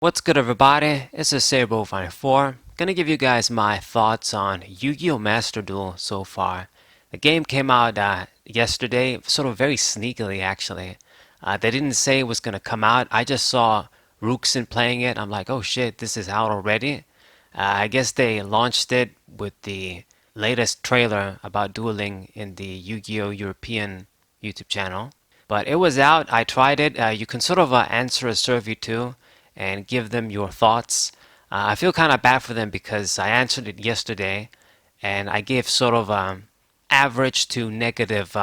What's good, everybody? It's a Sabo54. Gonna give you guys my thoughts on Yu-Gi-Oh! Master Duel so far. The game came out yesterday, sort of very sneakily actually. They didn't say it was gonna come out. I just saw Rookson playing it. I'm like, oh shit, this is out already. I guess they launched it with the latest trailer about dueling in the Yu-Gi-Oh! European YouTube channel. But it was out. I tried it. You can sort of answer a survey too and give them your thoughts. I feel kind of bad for them because I answered it yesterday and I gave sort of average to negative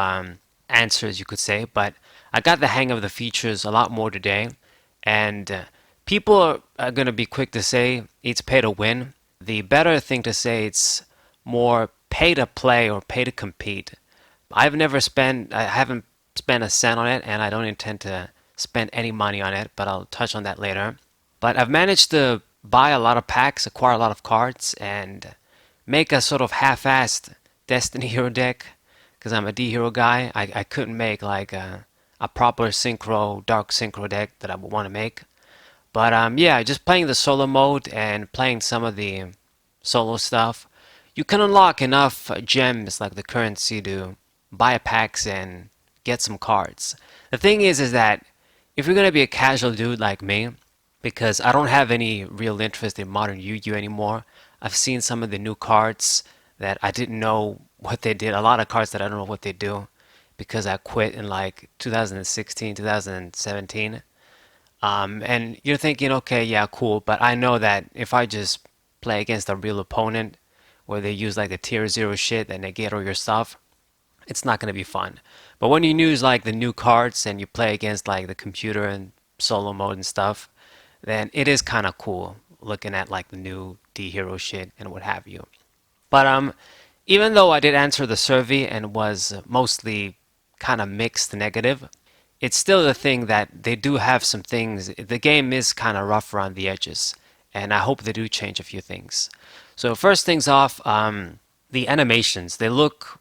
answers, you could say. But I got the hang of the features a lot more today. And people are going to be quick to say it's pay to win. The better thing to say it's more pay to play or pay to compete. I haven't spent a cent on it, and I don't intend to spend any money on it, but I'll touch on that later. But I've managed to buy a lot of packs, acquire a lot of cards, and make a sort of half-assed Destiny Hero deck, because I'm a D Hero guy. I couldn't make like a proper synchro, dark synchro deck that I would want to make. But yeah, just playing the solo mode and playing some of the solo stuff, you can unlock enough gems like the currency to buy packs and get some cards. The thing is that if you're gonna be a casual dude like me, because I don't have any real interest in modern Yu-Gi-Oh anymore, I've seen some of the new cards that I didn't know what they did. A lot of cards that I don't know what they do because I quit in like 2016, 2017. And you're thinking, okay, yeah, cool, but I know that if I just play against a real opponent where they use like the tier 0 shit and they get all your stuff, it's not going to be fun. But when you use like the new cards and you play against like the computer and solo mode and stuff, then it is kind of cool looking at like the new D hero shit and what have you. But even though I did answer the survey and was mostly kind of mixed negative, it's still the thing that they do have some things. The game is kind of rough around the edges, and I hope they do change a few things. So first things off, the animations. They look,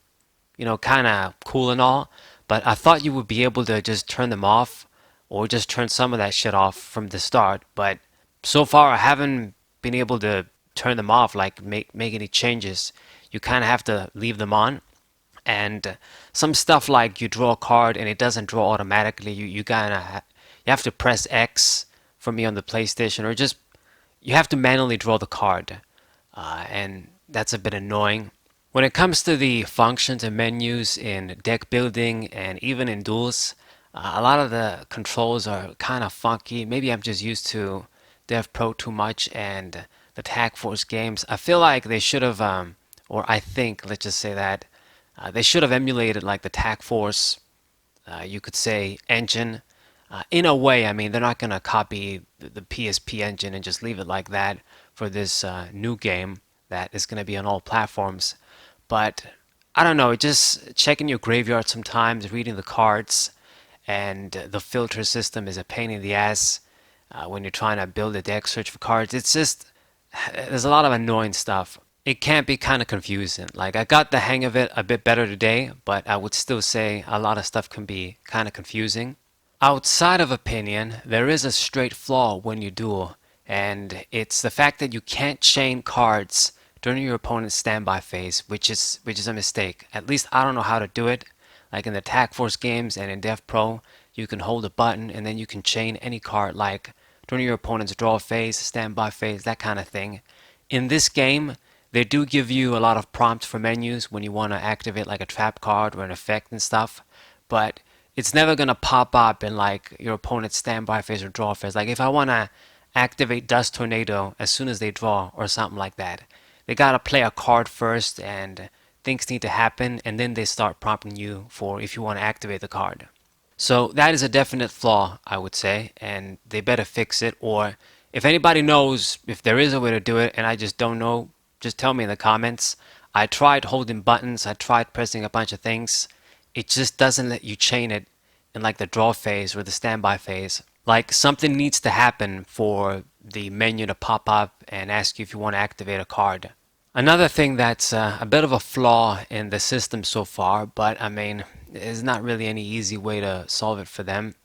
kind of cool and all, but I thought you would be able to just turn them off or just turn some of that shit off from the start. But so far, I haven't been able to turn them off, like make any changes. You kind of have to leave them on. And some stuff like you draw a card and it doesn't draw automatically. You have to press X for me on the PlayStation, or just you have to manually draw the card, and that's a bit annoying. When it comes to the functions and menus in deck building and even in duels, a lot of the controls are kind of funky. Maybe I'm just used to Dev Pro too much and the Tag Force games. I feel like they should have, or I think, let's just say that, they should have emulated like the Tag Force, you could say, engine. In a way, I mean, they're not going to copy the PSP engine and just leave it like that for this new game that is going to be on all platforms. But I don't know, just checking your graveyard sometimes, reading the cards, and the filter system is a pain in the ass when you're trying to build a deck, search for cards. It's just, there's a lot of annoying stuff. It can be kind of confusing. Like, I got the hang of it a bit better today, but I would still say a lot of stuff can be kind of confusing. Outside of opinion, there is a straight flaw when you duel, and it's the fact that you can't chain cards during your opponent's standby phase, which is a mistake. At least I don't know how to do it. Like in the Tag Force games and in Dev Pro, you can hold a button and then you can chain any card, like during your opponent's draw phase, standby phase, that kind of thing. In this game, they do give you a lot of prompts for menus when you want to activate like a trap card or an effect and stuff, but it's never gonna pop up in like your opponent's standby phase or draw phase. Like if I want to activate Dust Tornado as soon as they draw or something like that, they gotta play a card first and things need to happen, and then they start prompting you for if you want to activate the card. So that is a definite flaw, I would say, and they better fix it. Or if anybody knows if there is a way to do it and I just don't know, just tell me in the comments. I tried holding buttons, I tried pressing a bunch of things. It just doesn't let you chain it in like the draw phase or the standby phase. Like something needs to happen for the menu to pop up and ask you if you want to activate a card. Another thing that's a bit of a flaw in the system so far, but I mean, there's not really any easy way to solve it for them,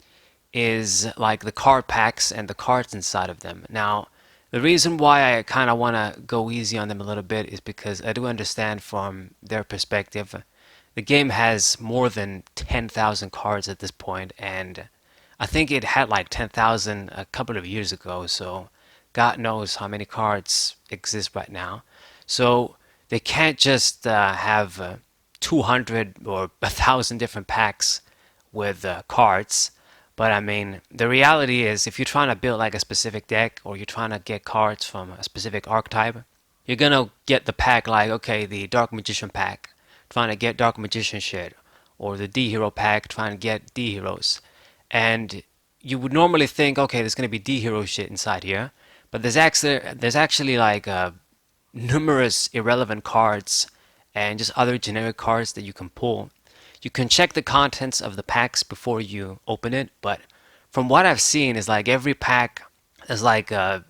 is like the card packs and the cards inside of them. Now, the reason why I kind of want to go easy on them a little bit is because I do understand from their perspective, the game has more than 10,000 cards at this point, and I think it had like 10,000 a couple of years ago, so God knows how many cards exist right now. So they can't just have 200 or 1,000 different packs with cards. But I mean, the reality is, if you're trying to build like a specific deck or you're trying to get cards from a specific archetype, you're gonna get the pack like, okay, the Dark Magician pack, trying to get Dark Magician shit, or the D Hero pack, trying to get D Heroes. And you would normally think, okay, there's gonna be D Hero shit inside here, but there's actually like numerous irrelevant cards and just other generic cards that you can pull. You can check the contents of the packs before you open it, but from what I've seen is like every pack is like a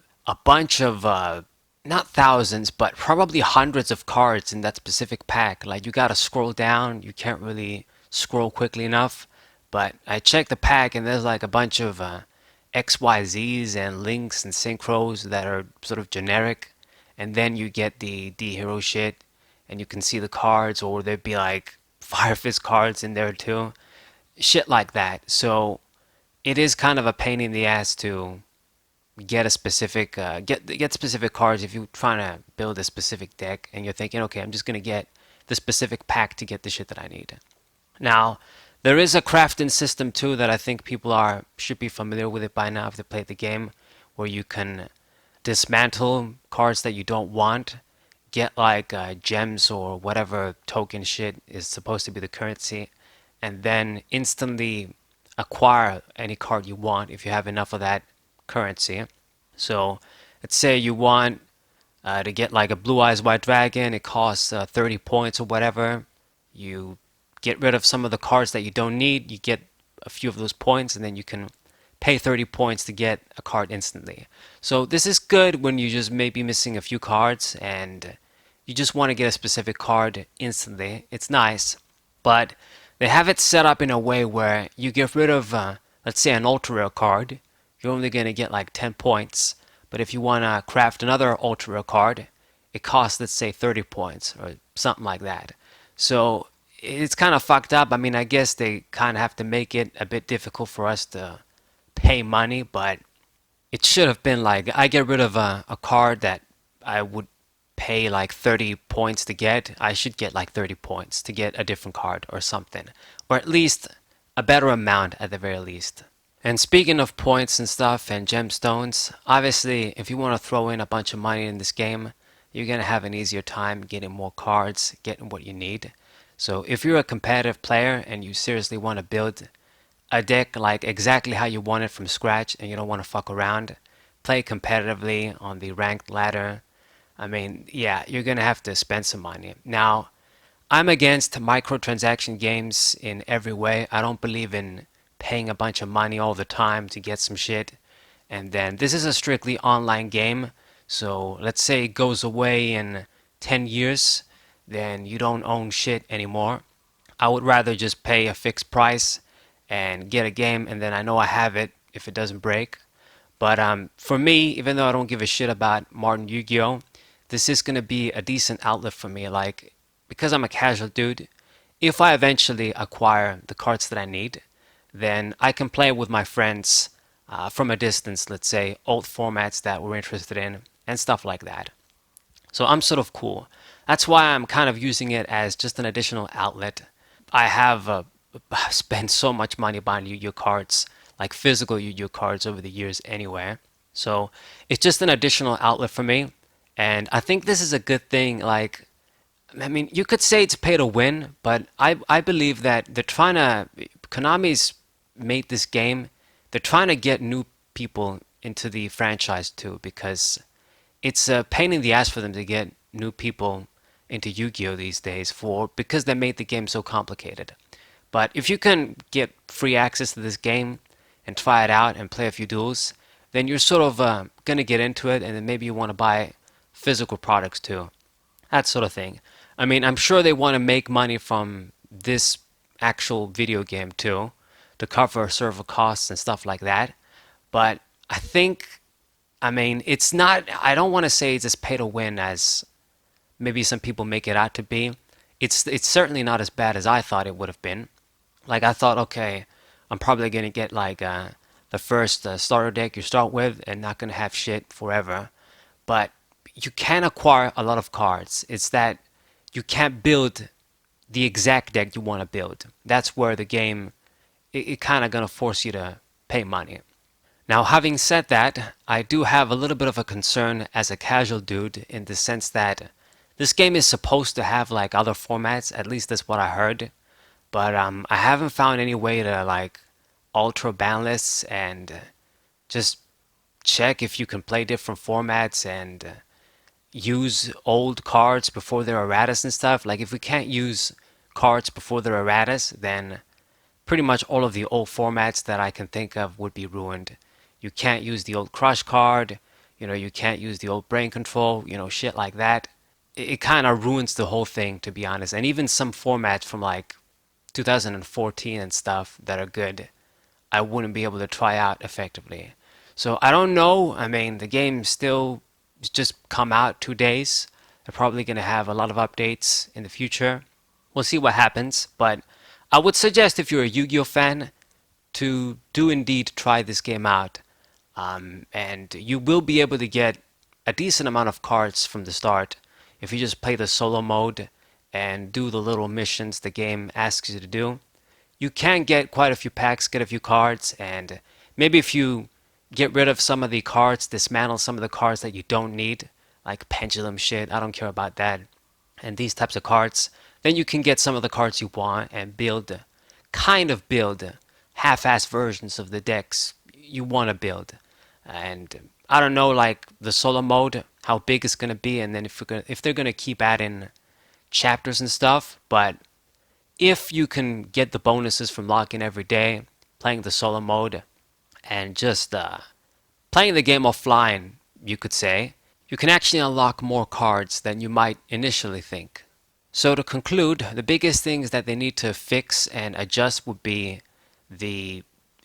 bunch of not thousands, but probably hundreds of cards in that specific pack. Like you gotta scroll down, you can't really scroll quickly enough. But I checked the pack and there's like a bunch of XYZs and links and synchros that are sort of generic, and then you get the D hero shit, and you can see the cards, or there'd be like Fire Fist cards in there too, shit like that. So it is kind of a pain in the ass to get a specific get specific cards if you're trying to build a specific deck and you're thinking, okay, I'm just gonna get the specific pack to get the shit that I need. Now, there is a crafting system too that I think people are should be familiar with it by now if they played the game, where you can dismantle cards that you don't want, get like gems or whatever token shit is supposed to be the currency, and then instantly acquire any card you want if you have enough of that currency. So let's say you want to get like a Blue Eyes White Dragon, it costs 30 points or whatever. You get rid of some of the cards that you don't need, you get a few of those points, and then you can pay 30 points to get a card instantly. So this is good when you just may be missing a few cards and you just want to get a specific card instantly. It's nice, but they have it set up in a way where you get rid of, let's say, an ultra rare card, you're only going to get like 10 points. But if you want to craft another ultra rare card, it costs, let's say, 30 points or something like that. So it's kind of fucked up. I mean, I guess they kind of have to make it a bit difficult for us to pay money, but it should have been like I get rid of a card that I would pay like 30 points to get. I should get like 30 points to get a different card or something, or at least a better amount at the very least. And speaking of points and stuff and gemstones, obviously, if you want to throw in a bunch of money in this game, you're going to have an easier time getting more cards, getting what you need. So if you're a competitive player and you seriously want to build a deck like exactly how you want it from scratch and you don't want to fuck around, play competitively on the ranked ladder, I mean, yeah, you're going to have to spend some money. Now, I'm against microtransaction games in every way. I don't believe in paying a bunch of money all the time to get some shit. And then this is a strictly online game. So let's say it goes away in 10 years, then you don't own shit anymore. I would rather just pay a fixed price and get a game, and then I know I have it if it doesn't break. But for me, even though I don't give a shit about modern Yu-Gi-Oh, this is gonna be a decent outlet for me. Like, because I'm a casual dude, if I eventually acquire the cards that I need, then I can play with my friends from a distance, let's say, old formats that we're interested in, and stuff like that. So I'm sort of cool. That's why I'm kind of using it as just an additional outlet. I have spent so much money buying Yu-Gi-Oh cards, like physical Yu-Gi-Oh cards over the years anyway. So it's just an additional outlet for me. And I think this is a good thing. Like, I mean, you could say it's pay to win, but I believe that they're trying to, Konami's made this game, they're trying to get new people into the franchise too, because it's a pain in the ass for them to get new people into Yu-Gi-Oh these days because they made the game so complicated. But if you can get free access to this game and try it out and play a few duels, then you're sort of gonna get into it, and then maybe you want to buy physical products too, that sort of thing. I mean, I'm sure they want to make money from this actual video game too, to cover server costs and stuff like that. But I think, I mean, it's not, I don't want to say it's as pay to win as maybe some people make it out to be. It's certainly not as bad as I thought it would have been. Like I thought, okay, I'm probably gonna get like the first starter deck you start with, and not gonna have shit forever. But you can acquire a lot of cards. It's that you can't build the exact deck you want to build. That's where the game it kind of gonna force you to pay money. Now, having said that, I do have a little bit of a concern as a casual dude in the sense that this game is supposed to have like other formats, at least that's what I heard. But I haven't found any way to like alter ban lists and just check if you can play different formats and use old cards before they're erratas and stuff. Like if we can't use cards before they're erratas, then pretty much all of the old formats that I can think of would be ruined. You can't use the old crush card, you can't use the old brain control, shit like that. It kind of ruins the whole thing, to be honest. And even some formats from like 2014 and stuff that are good, I wouldn't be able to try out effectively. So I don't know. I mean, the game still just come out 2 days. They're probably going to have a lot of updates in the future. We'll see what happens, but I would suggest if you're a Yu-Gi-Oh fan to do indeed try this game out. And you will be able to get a decent amount of cards from the start if you just play the solo mode and do the little missions the game asks you to do. You can get quite a few packs, get a few cards, and maybe if you get rid of some of the cards, dismantle some of the cards that you don't need, like pendulum shit, I don't care about that, and these types of cards, then you can get some of the cards you want and kind of build half-ass versions of the decks you want to build. And I don't know, like the solo mode, how big it's gonna be, and then if they're gonna keep adding chapters and stuff. But if you can get the bonuses from login every day, playing the solo mode, and just playing the game offline, you could say, you can actually unlock more cards than you might initially think. So to conclude, the biggest things that they need to fix and adjust would be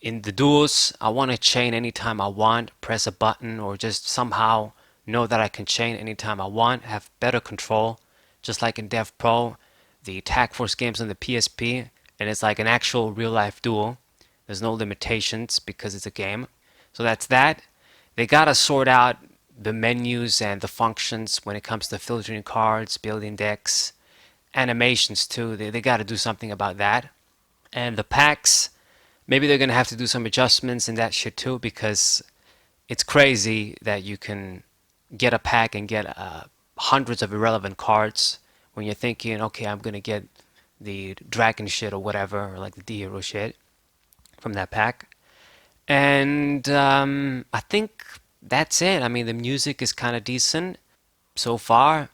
in the duels, I want to chain anytime I want, press a button, or just somehow know that I can chain anytime I want, have better control, just like in Dev Pro, the Tag Force games on the PSP, and it's like an actual real life duel. There's no limitations because it's a game. So that's that. They gotta sort out the menus and the functions when it comes to filtering cards, building decks, animations too. They gotta do something about that. And the packs, maybe they're gonna have to do some adjustments in that shit too, because it's crazy that you can get a pack and get hundreds of irrelevant cards when you're thinking, okay, I'm gonna get the dragon shit or whatever, or like the D-Hero shit from that pack. And I think that's it. I mean, the music is kind of decent so far.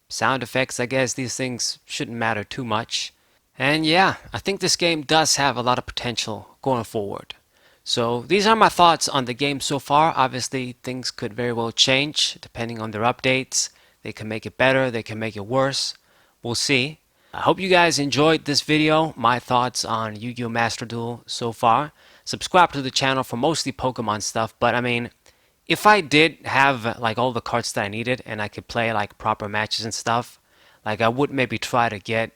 Sound effects, I guess, these things shouldn't matter too much. And yeah, I think this game does have a lot of potential going forward. So these are my thoughts on the game so far. Obviously, things could very well change depending on their updates. They can make it better, they can make it worse. We'll see. I hope you guys enjoyed this video, my thoughts on Yu-Gi-Oh! Master Duel so far. Subscribe to the channel for mostly Pokemon stuff, but I mean, if I did have like all the cards that I needed and I could play like proper matches and stuff, like I would maybe try to get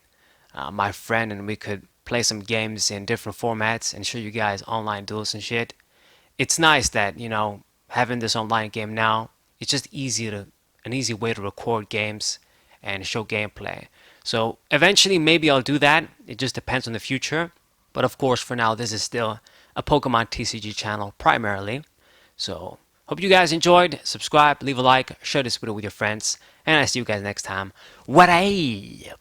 my friend and we could play some games in different formats and show you guys online duels and shit. It's nice that, having this online game now, it's just an easy way to record games and show gameplay. So eventually maybe I'll do that. It just depends on the future. But of course for now this is still a Pokemon TCG channel primarily. So hope you guys enjoyed. Subscribe, leave a like, share this video with your friends, and I see you guys next time. What up?